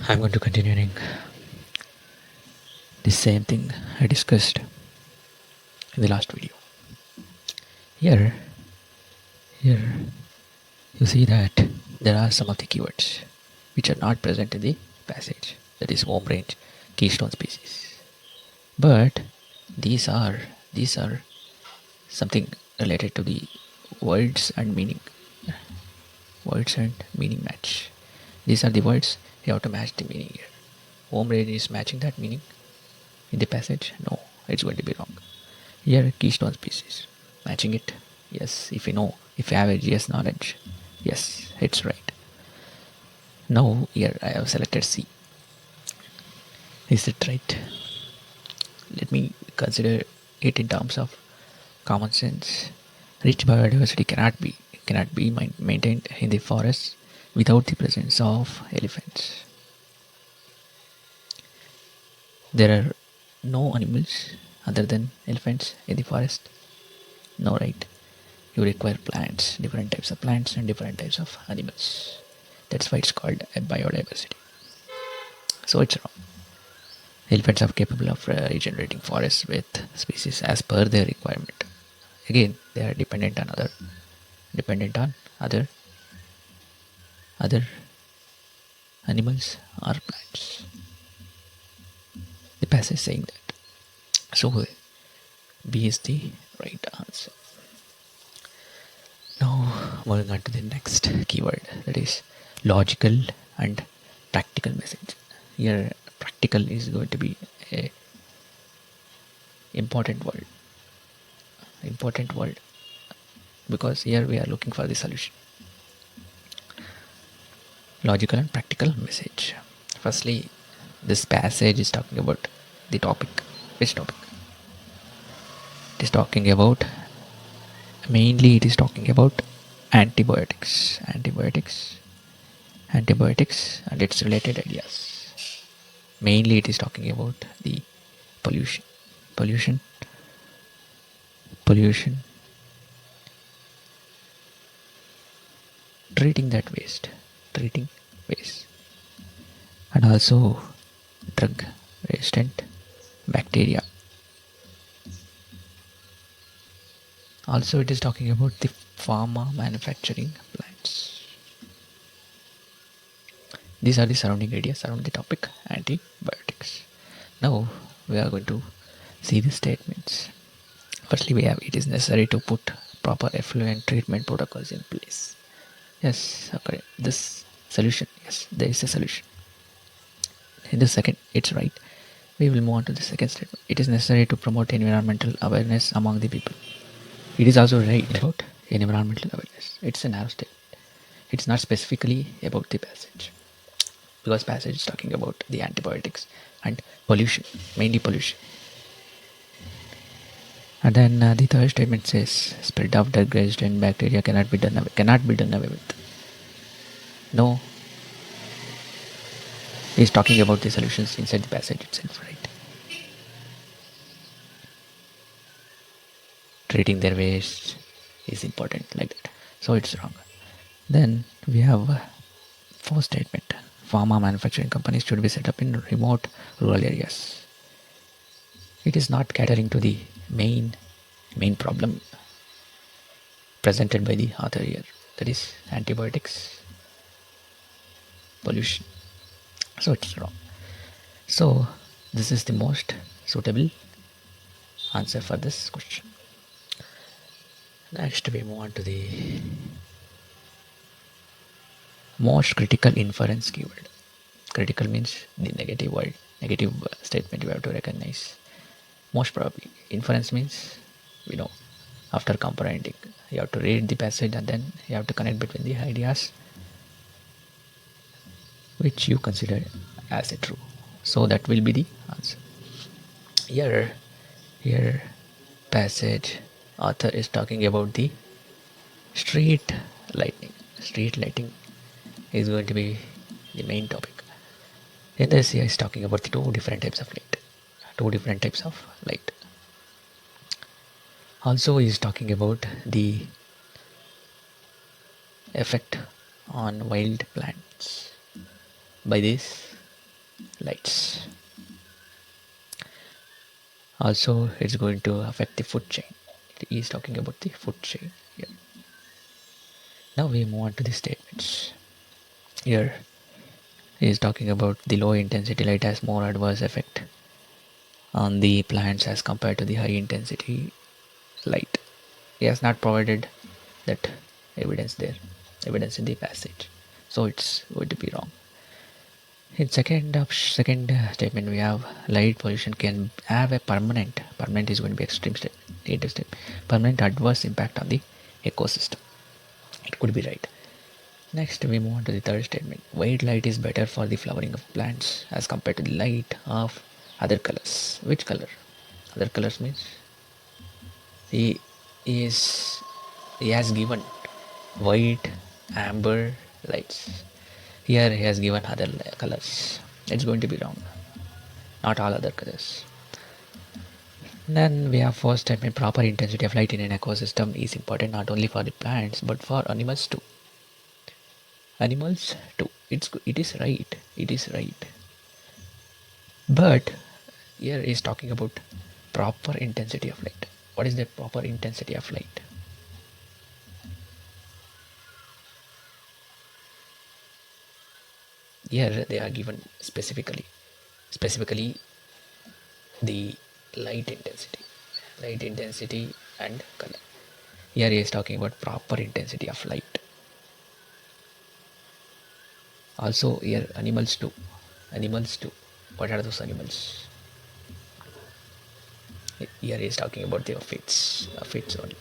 I'm going to continuing the same thing I discussed in the last video. Here, here you see that there are some of the keywords which are not present in the passage, that is home range, keystone species. But these are something related to the words and meaning, words and meaning match. These are the words, you have to match the meaning here. Home range is matching that meaning in the passage? No, it's going to be wrong. Here, keystone species, matching it. Yes, if you know, if you have a GS knowledge, yes, it's right. Now here I have selected C. Is it right? Let me consider it in terms of common sense. Rich biodiversity cannot be maintained in the forest without the presence of elephants. There are no animals other than elephants in the forest. No, right? You require plants, different types of plants and different types of animals. That's why it's called a biodiversity. So it's wrong. Elephants are capable of regenerating forests with species as per their requirement. Again, they are dependent on other animals or plants. The passage is saying that. So B is the right answer. Now moving on to the next keyword, that is logical and practical message. Here practical is going to be a important word because here we are looking for the solution. Logical and practical message. Firstly, this passage is talking about the topic. Which topic? It is talking about, mainly it is talking about antibiotics and its related ideas. Mainly it is talking about the pollution treating waste, and also drug resistant bacteria. Also it is talking about the pharma manufacturing plants. These are the surrounding ideas around the topic antibiotics. Now we are going to see the statements. Firstly, we have, it is necessary to put proper effluent treatment protocols in place. Yes, okay. This solution, yes, there is a solution. In the second, it's right. We will move on to the second statement. It is necessary to promote environmental awareness among the people. It is also right about environmental awareness. It's a narrow statement. It's not specifically about the passage, because passage is talking about the antibiotics and pollution, mainly pollution. And then the third statement says spread of drug resistant bacteria cannot be done away with. No, he's talking about the solutions inside the passage itself, right? Treating their waste is important, like that. So it's wrong. Then we have fourth statement. Pharma manufacturing companies should be set up in remote rural areas. It is not catering to the main problem presented by the author here, that is antibiotics, pollution. So it's wrong. So this is the most suitable answer for this question. Next we move on to the most critical inference keyword. Critical means the negative word, negative statement you have to recognize. Most probably. Inference means, we know, after comprehending, you have to read the passage and then you have to connect between the ideas which you consider as a true. So that will be the answer. Here passage author is talking about the street lighting. Street lighting is going to be the main topic. In this he is talking about the two different types of light. Also he is talking about the effect on wild plants by this lights. Also, it's going to affect the food chain. It is talking about the food chain here. Now we move on to the statements. Here he is talking about the low intensity light has more adverse effect on the plants as compared to the high intensity light. He has not provided that evidence in the passage, so it's going to be wrong. In second statement, we have light pollution can have a permanent is going to be extreme step, negative step, permanent adverse impact on the ecosystem. It could be right. Next, we move on to the third statement. White light is better for the flowering of plants as compared to the light of other colors. Which color? Other colors means he is he has given white, amber lights. Here he has given other colors. It's going to be wrong. Not all other colors. Then we have first statement. Proper intensity of light in an ecosystem is important not only for the plants but for animals too. Animals too. It is right. It is right. But here is talking about proper intensity of light. What is the proper intensity of light? Here they are given specifically the light intensity and color. Here he is talking about proper intensity of light. Also here animals too. What are those animals? Here he is talking about the aphids only.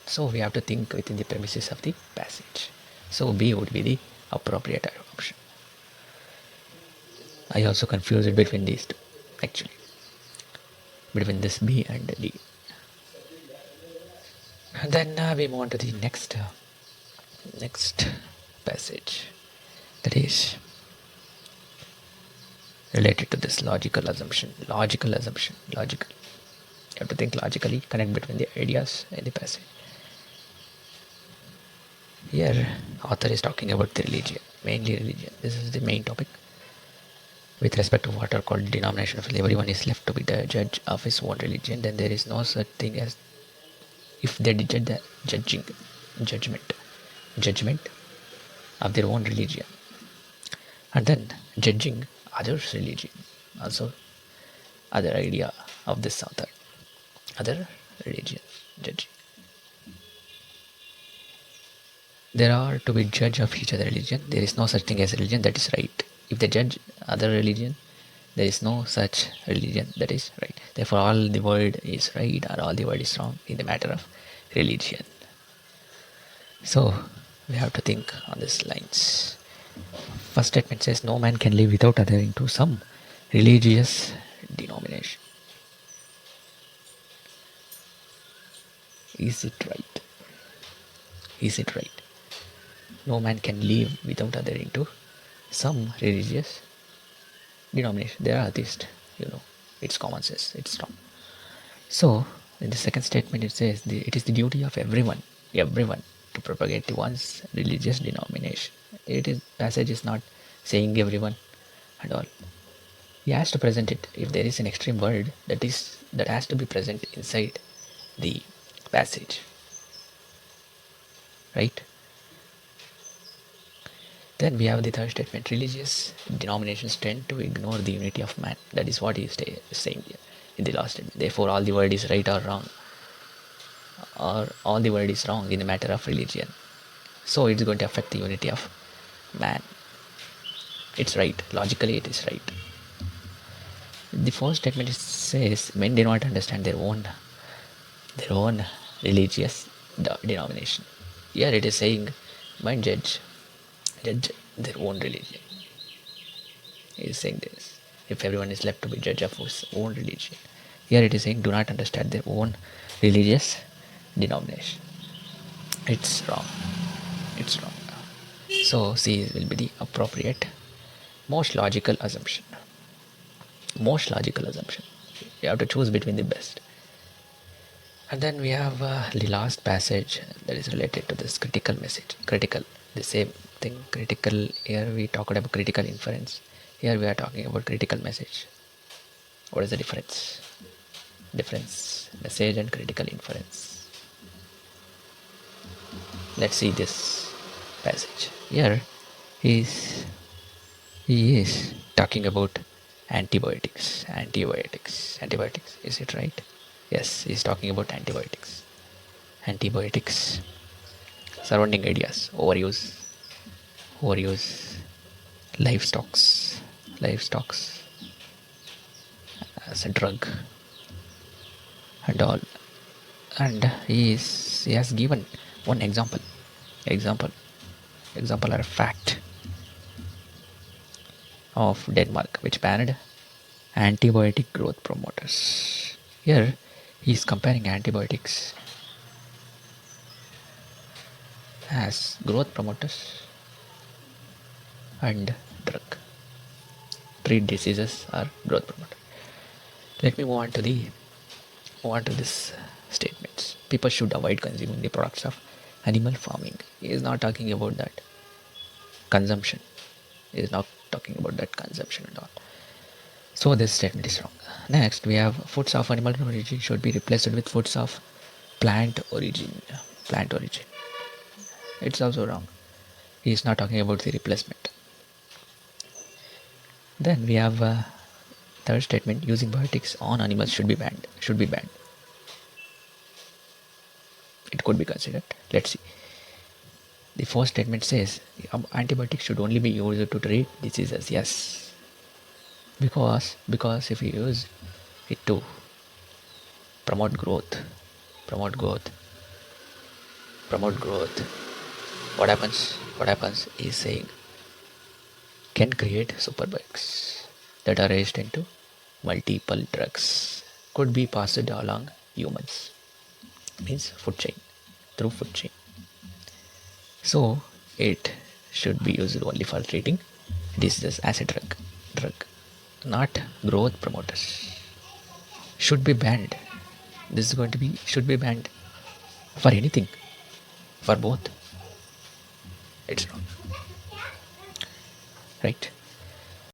So we have to think within the premises of the passage. So B would be the appropriate option. I also confused it between these two, actually, between this B and D. And then we move on to the next passage, that is related to this logical assumption. Logical. You have to think logically, connect between the ideas in the passage. Here, author is talking about the religion, mainly religion. This is the main topic. With respect to what are called denomination of everyone is left to be the judge of his own religion, then there is no such thing as if they did the judgment of their own religion, and then judging others' religion. Also, other idea of this author, other religion judging. There are to be judge of each other religion. There is no such thing as religion that is right. If they judge other religion, there is no such religion that is right. Therefore, all the word is right or all the word is wrong in the matter of religion. So we have to think on these lines. First statement says no man can live without adhering to some religious denomination. Is it right? No man can live without adhering to some religious denomination. They are atheists, it's common sense, it's wrong. So in the second statement it says it is the duty of everyone to propagate one's religious denomination. Passage is not saying everyone and all. He has to present it. If there is an extreme word that has to be present inside the passage, right? Then we have the third statement. Religious denominations tend to ignore the unity of man. That is what he is saying here in the last statement. Therefore, all the word is right or wrong, or all the word is wrong in the matter of religion. So it's going to affect the unity of man. It's right. Logically, it is right. The first statement says men do not understand their own religious denomination. Here it is saying men judge their own religion. It is saying this. If everyone is left to be judge of his own religion. Here it is saying do not understand their own religious denomination. It's wrong. So C will be the appropriate, most logical assumption. You have to choose between the best. And then we have the last passage that is related to this critical message. The same something critical. Here we talked about critical inference. Here we are talking about critical message. What is the difference? Difference message and critical inference. Let's see this passage. Here he is talking about antibiotics. Antibiotics. Is it right? Yes, he's talking about antibiotics. Antibiotics. Surrounding ideas. Overuse. Livestocks as a drug and all. And he has given one example or a fact of Denmark, which banned antibiotic growth promoters. Here he is comparing antibiotics as growth promoters and drug. Treat diseases or growth promoter. Let me move on to this statements. People should avoid consuming the products of animal farming. He is not talking about that consumption. He is not talking about that consumption and all. So this statement is wrong. Next, we have foods of animal origin should be replaced with foods of plant origin. Plant origin. It's also wrong. He is not talking about the replacement. Then we have third statement: using biotics on animals should be banned. It could be considered. Let's see. The first statement says antibiotics should only be used to treat diseases. Yes, because if you use it to promote growth, what happens is saying can create superbugs that are resistant to multiple drugs, could be passed along humans, means through food chain. So it should be used only for treating diseases as a drug, not growth promoters. Should be banned. This is going to be should be banned for anything, for both. It's wrong, right?